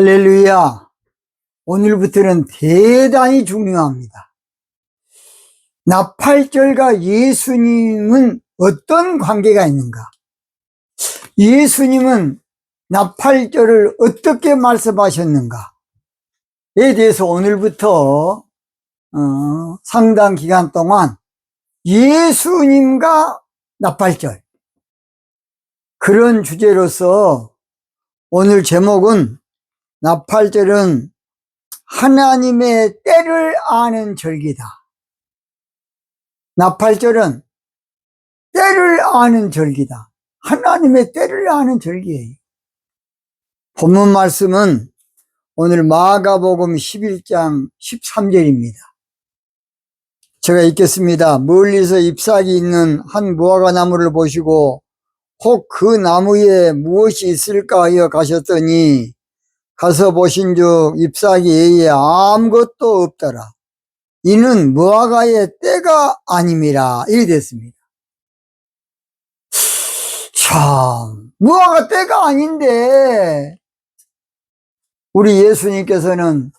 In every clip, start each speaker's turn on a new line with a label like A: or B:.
A: 할렐루야. 오늘부터는 대단히 중요합니다. 나팔절과 예수님은 어떤 관계가 있는가? 예수님은 나팔절을 어떻게 말씀하셨는가에 대해서 오늘부터 상당 기간 동안 예수님과 나팔절, 그런 주제로서 오늘 제목은 나팔절은 하나님의 때를 아는 절기다. 나팔절은 때를 아는 절기다. 하나님의 때를 아는 절기예요. 본문 말씀은 오늘 마가복음 11장 13절입니다. 제가 읽겠습니다. 멀리서 잎사귀 있는 한 무화과 나무를 보시고 혹 그 나무에 무엇이 있을까 하여 가셨더니 가서 보신즉 잎사귀 외에 아무것도 없더라. 이는 무화과의 때가 아님이라. 이렇게 됐습니다. 참, 무화과 때가 아닌데 우리 예수님께서는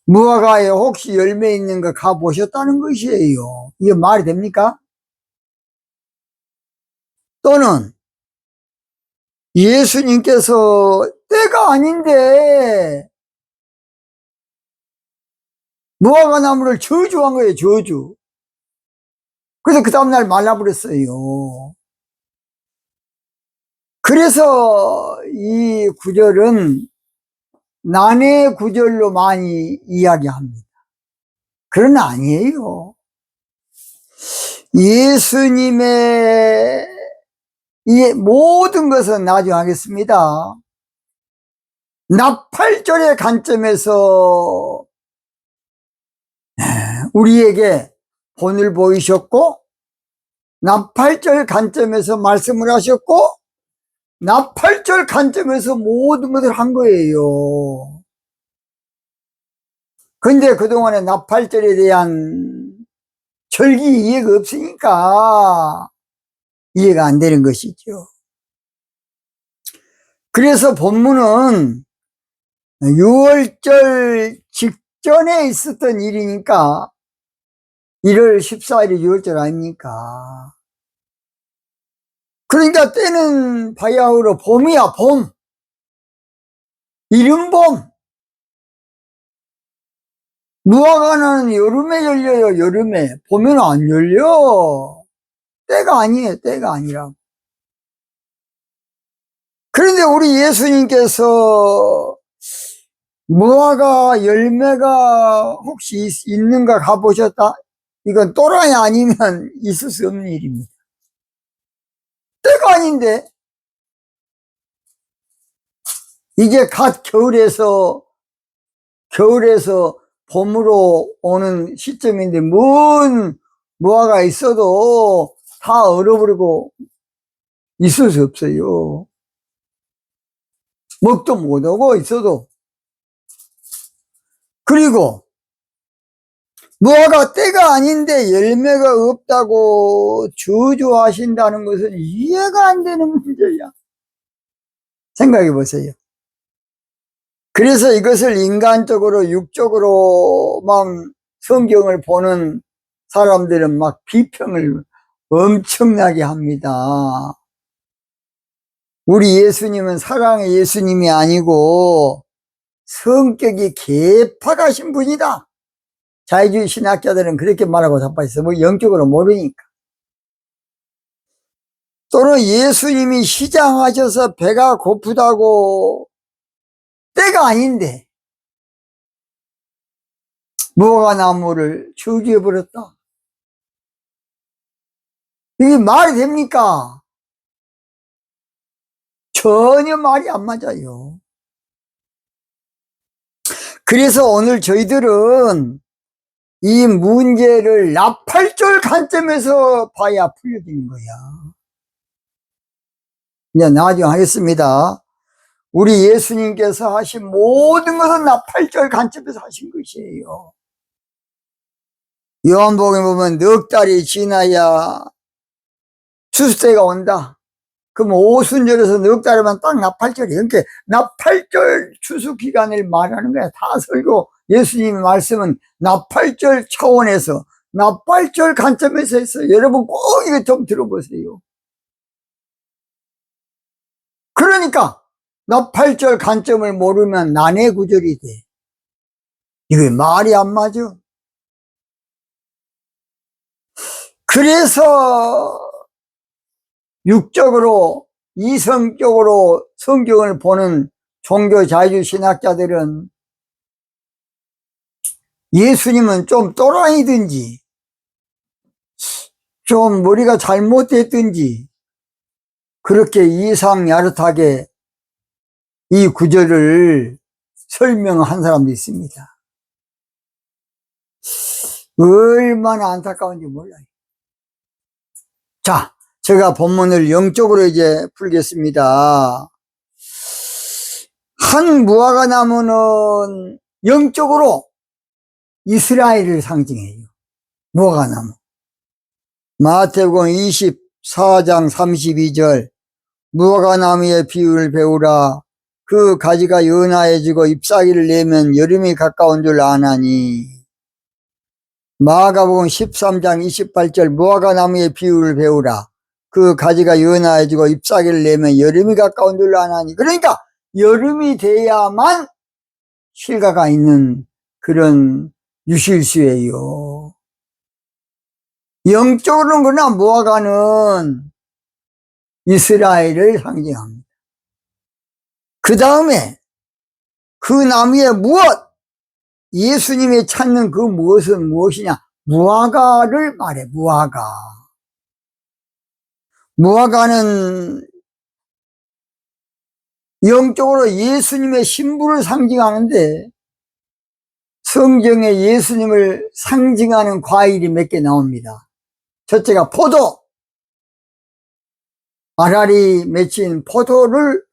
A: 무화과에 혹시 열매 있는 거 가보셨다는 것이에요. 이게 말이 됩니까? 또는 예수님께서 때가 아닌데 무화과 나무를 저주한 거예요. 저주. 그래서 그 다음날 말라버렸어요. 그래서 이 구절은 난해 구절로 많이 이야기합니다. 그러나 아니에요. 예수님의 이 모든 것은 나중에 하겠습니다. 나팔절의 관점에서 우리에게 본을 보이셨고, 나팔절 관점에서 말씀을 하셨고, 나팔절 관점에서 모든 것을 한 거예요. 근데 그동안에 나팔절에 대한 절기 이해가 없으니까 이해가 안 되는 것이죠. 그래서 본문은 6월절 직전에 있었던 일이니까 1월 14일이 6월절 아닙니까? 그러니까 때는 바야흐로 봄이야, 봄. 이른봄. 무화과는 여름에 열려요, 여름에. 봄에는 안 열려. 때가 아니에요, 때가 아니라고. 그런데 우리 예수님께서 무화과 열매가 혹시 있는가 가보셨다? 이건 또라이 아니면 있을 수 없는 일입니다. 때가 아닌데 이게 갓 겨울에서 봄으로 오는 시점인데 뭔 무화과 있어도 다 얼어버리고 있을 수 없어요. 먹도 못하고 있어도. 그리고 무화과 때가 아닌데 열매가 없다고 저주하신다는 것은 이해가 안 되는 문제야. 생각해 보세요. 그래서 이것을 인간적으로 육적으로만 성경을 보는 사람들은 막 비평을 엄청나게 합니다. 우리 예수님은 사랑의 예수님이 아니고 성격이 개팍하신 분이다. 자유주의 신학자들은 그렇게 말하고 자빠졌어요. 뭐 영적으로 모르니까. 또는 예수님이 시장하셔서 배가 고프다고 때가 아닌데 무화과 나무를 저주해버렸다. 이게 말이 됩니까? 전혀 말이 안 맞아요. 그래서 오늘 저희들은 이 문제를 나팔절 관점에서 봐야 풀려지는 거야. 이제 나중에 하겠습니다. 우리 예수님께서 하신 모든 것은 나팔절 관점에서 하신 것이에요. 요한복음에 보면 넉 달이 지나야 추수 때가 온다. 그럼 오순절에서 넉 달이면 딱 나팔절이에요. 그러니까 나팔절 추수 기간을 말하는 거야. 다 설교 예수님의 말씀은 나팔절 차원에서 나팔절 관점에서 했어요. 여러분 꼭 이거 좀 들어보세요. 그러니까 나팔절 관점을 모르면 난해구절이 돼. 이게 말이 안 맞아. 그래서 육적으로 이성적으로 성경을 보는 종교 자유 신학자들은 예수님은 좀 또라이든지 좀 머리가 잘못됐든지 그렇게 이상야릇하게 이 구절을 설명한 사람도 있습니다. 얼마나 안타까운지 몰라요. 자, 제가 본문을 영적으로 이제 풀겠습니다. 한 무화과 나무는 영적으로 이스라엘을 상징해요. 무화과 나무. 마태복음 24장 32절 무화과 나무의 비유를 배우라. 그 가지가 연하해지고 잎사귀를 내면 여름이 가까운 줄 아나니. 마가복음 13장 28절 무화과 나무의 비유를 배우라. 그 가지가 연하해지고 잎사귀를 내면 여름이 가까운 줄 아나니. 그러니까 여름이 돼야만 실과가 있는 그런 유실수예요. 영적으로는 그러나 무화과는 이스라엘을 상징합니다. 그 다음에 그 나무에 무엇? 예수님이 찾는 그 무엇은 무엇이냐? 무화과를 말해. 무화과. 무화과는 영적으로 예수님의 신부를 상징하는데 성경에 예수님을 상징하는 과일이 몇 개 나옵니다. 첫째가 포도. 알알이 맺힌 포도를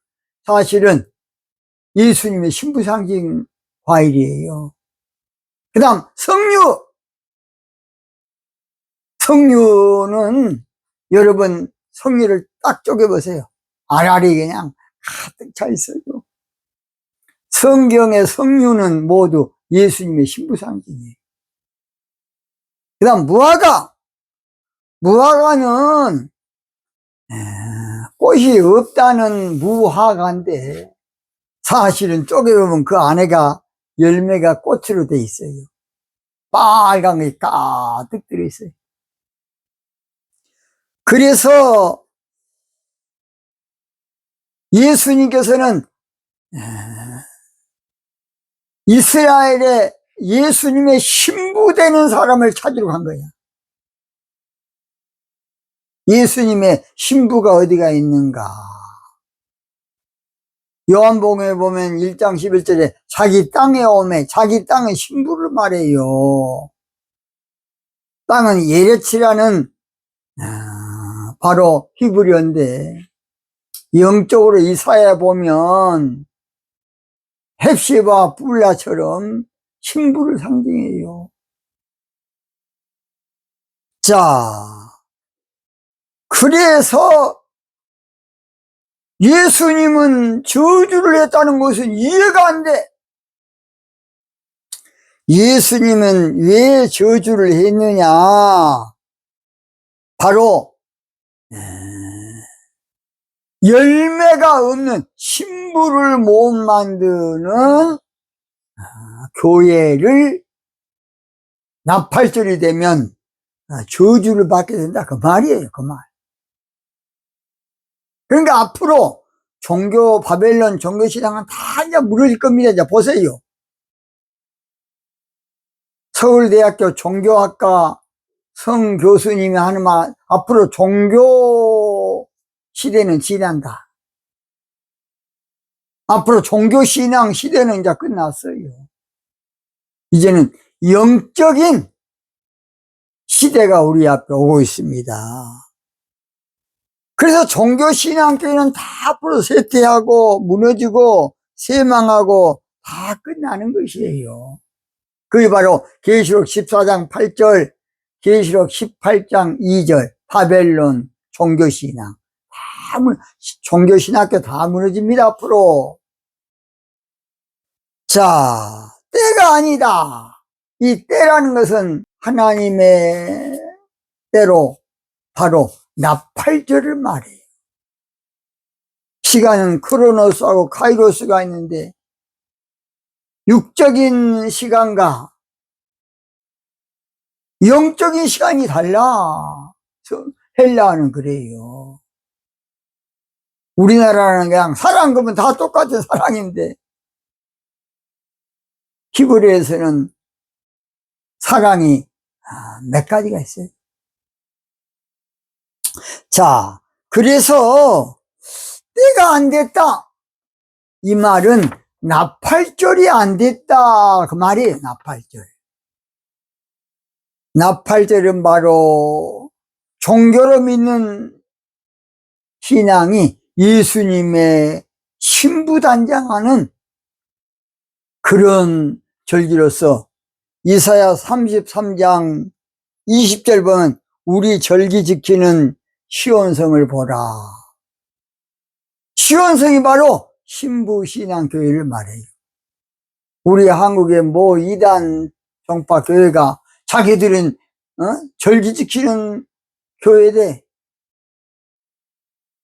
A: 사실은 예수님의 신부 상징 과일이에요. 그 다음 석류. 석류는 여러분 석류를 딱 쪼개보세요. 알알이 그냥 가득 차 있어요. 성경의 석류는 모두 예수님의 신부 상징이에요. 그 다음 무화과. 무화과는 꽃이 없다는 무화과인데 사실은 쪼개보면 그 안에가 열매가 꽃으로 돼 있어요. 빨간 게 가득 들어있어요. 그래서 예수님께서는 이스라엘에 예수님의 신부 되는 사람을 찾으러 간 거예요. 예수님의 신부가 어디가 있는가? 요한복음에 보면 1장 11절에 자기 땅에 오매, 자기 땅의 신부를 말해요. 땅은 예레치라는 바로 히브리어인데 영적으로 이사야 보면 헵시바 뿔라처럼 신부를 상징해요. 자, 그래서 예수님은 저주를 했다는 것은 이해가 안 돼. 예수님은 왜 저주를 했느냐? 바로 열매가 없는 신부를 못 만드는 교회를 나팔절이 되면 저주를 받게 된다. 그 말이에요. 그 말. 그러니까 앞으로 바벨론 종교시장은 다 이제 무너질 겁니다. 이제 보세요. 서울대학교 종교학과 성 교수님이 하는 말, 앞으로 종교 시대는 지난다. 앞으로 종교신앙 시대는 이제 끝났어요. 이제는 영적인 시대가 우리 앞에 오고 있습니다. 그래서 종교신앙교회는 다 앞으로 쇠퇴하고 무너지고 쇠망하고 다 끝나는 것이에요. 그게 바로 계시록 14장 8절, 계시록 18장 2절 바벨론 종교신앙 다 종교신학교 다 무너집니다, 앞으로. 자, 때가 아니다. 이 때라는 것은 하나님의 때로 바로 나팔절을 말해요. 시간은 크로노스하고 카이로스가 있는데 육적인 시간과 영적인 시간이 달라. 헬라어는 그래요. 우리나라는 그냥 사랑 그러면 다 똑같은 사랑인데 히브리에서는 사랑이 몇 가지가 있어요. 자, 그래서 때가 안 됐다. 이 말은 나팔절이 안 됐다. 그 말이에요, 나팔절. 나팔절은 바로 종교로 믿는 신앙이 예수님의 신부단장하는 그런 절기로서 이사야 33장 20절 보면 우리 절기 지키는 시온성을 보라. 시온성이 바로 신부신앙교회를 말해요. 우리 한국의 모 이단 종파 교회가 자기들은 절기 지키는 교회대,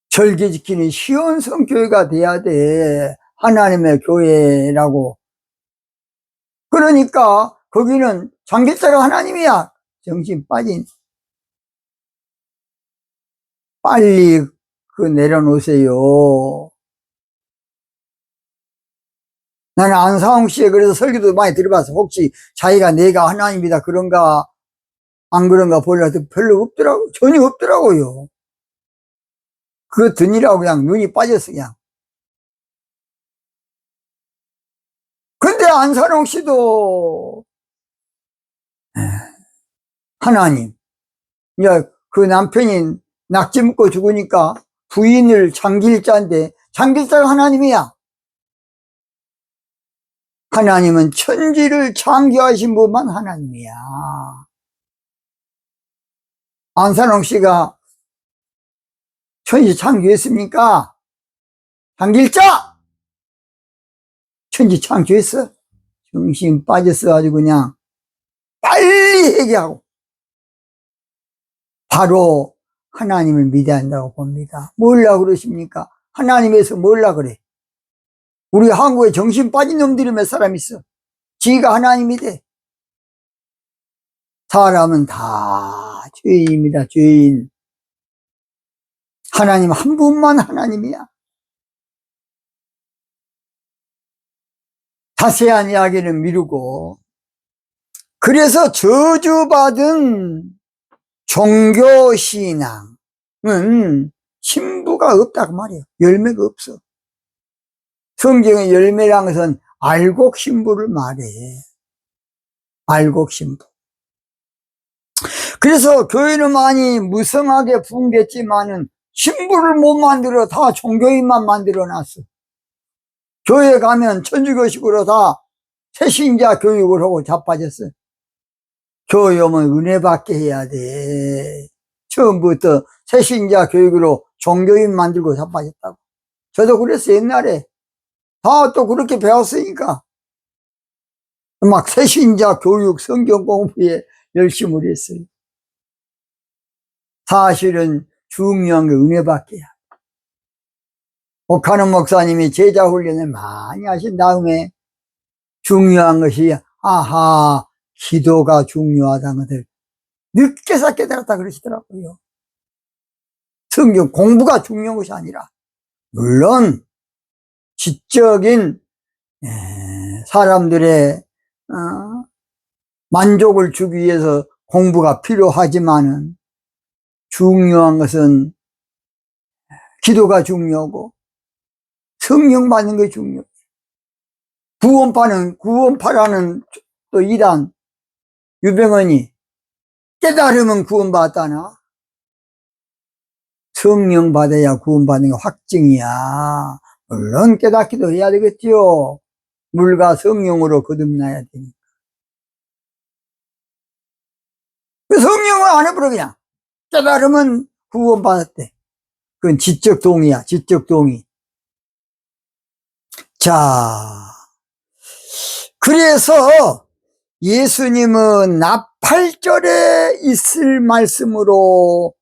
A: 절기 지키는 시온성 교회가 돼야 돼. 하나님의 교회라고. 그러니까 거기는 장길자가 하나님이야. 정신 빠진. 빨리 내려놓으세요. 나는 안상홍 씨의 그래서 설교도 많이 들어봤어. 혹시 자기가 내가 하나님이다 그런가 안 그런가 보려도 별로 없더라고. 전혀 없더라고요. 그거 드니라고 그냥 눈이 빠졌어 그냥. 근데 안상홍 씨도 하나님, 이제 그 남편이 낙지 먹고 죽으니까 부인을 장길자인데 장길자가 하나님이야. 하나님은 천지를 창조하신 분만 하나님이야. 안산홍 씨가 천지 창조했습니까? 장길자! 천지 창조했어? 정신 빠졌어가지고 그냥 빨리 얘기하고 바로 하나님을 믿어야 한다고 봅니다. 뭘라 그러십니까? 하나님에서 뭘라 그래? 우리 한국에 정신 빠진 놈들이 몇 사람 있어. 지가 하나님이 돼. 사람은 다 죄인입니다. 죄인. 하나님 한 분만 하나님이야. 자세한 이야기는 미루고 그래서 저주받은 종교신앙은 신부가 없다고 말이에요. 열매가 없어. 성경의 열매라는 것은 알곡 신부를 말해. 알곡 신부. 그래서 교회는 많이 무성하게 붕괴했지만은 신부를 못 만들어. 다 종교인만 만들어 놨어. 교회 가면 천주교식으로 다 새신자 교육을 하고 자빠졌어. 교회 오면 은혜 받게 해야 돼. 처음부터 새신자 교육으로 종교인 만들고 자빠졌다고. 저도 그랬어 옛날에. 다 또 그렇게 배웠으니까 막 새신자 교육 성경 공부에 열심히 했어요. 사실은 중요한 게 은혜 받게야. 옥하는 목사님이 제자 훈련을 많이 하신 다음에 중요한 것이 기도가 중요하다는 것을 늦게서 깨달았다 그러시더라고요. 성경 공부가 중요한 것이 아니라 물론 지적인 사람들의 만족을 주기 위해서 공부가 필요하지만은 중요한 것은 기도가 중요하고 성령 받는 게 중요해요. 구원파라는 또 이단 유병헌이 깨달으면 구원받았다나? 성령 받아야 구원받는 게 확증이야. 물론 깨닫기도 해야 되겠지요. 물과 성령으로 거듭나야 되니까. 성령을 안 해버려 그냥. 깨달으면 구원받았대. 그건 지적 동의야, 지적 동의. 자, 그래서 예수님은 나팔절에 있을 말씀으로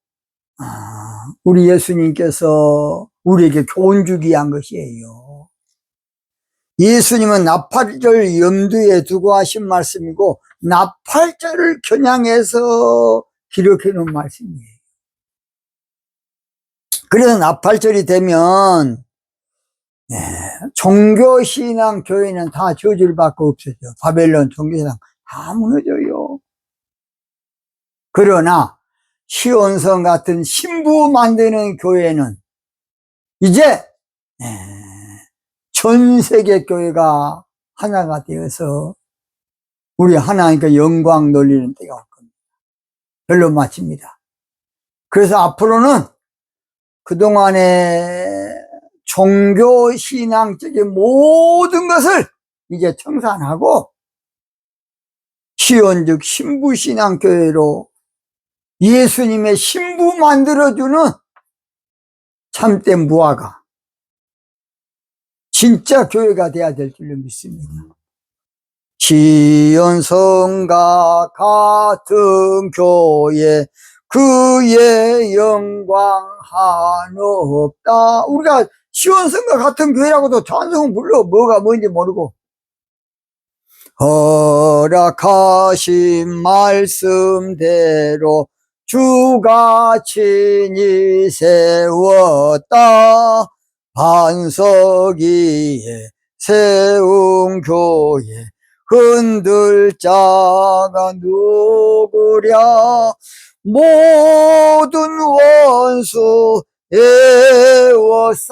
A: 우리 예수님께서 우리에게 교훈 주기 위한 것이에요. 예수님은 나팔절 염두에 두고 하신 말씀이고 나팔절을 겨냥해서 기록해 놓은 말씀이에요. 그래서 나팔절이 되면 종교신앙 교회는 다 저주를 받고 없어져. 바벨론 종교신앙 다 무너져요. 그러나 시온성 같은 신부 만드는 교회는 이제 전 세계 교회가 하나가 되어서 우리 하나님께 영광 돌리는 때가 올 겁니다. 별로 마칩니다. 그래서 앞으로는 그동안의 종교신앙적인 모든 것을 이제 청산하고 시온 즉 신부신앙교회로 예수님의 신부 만들어주는 참된 무화과 진짜 교회가 돼야 될 줄로 믿습니다. 시온성과 같은 교회 그의 영광 한없다. 우리가 시온성과 같은 교회라고도 찬송을 불러. 뭐가 뭔지 모르고. 허락하신 말씀대로 주가 친히 세웠다. 반석 위에 세운 교회 흔들 자가 누구랴. 모든 원수 에워싸도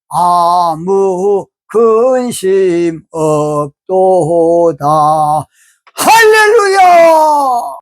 A: 아무 근심 없도다. 할렐루야!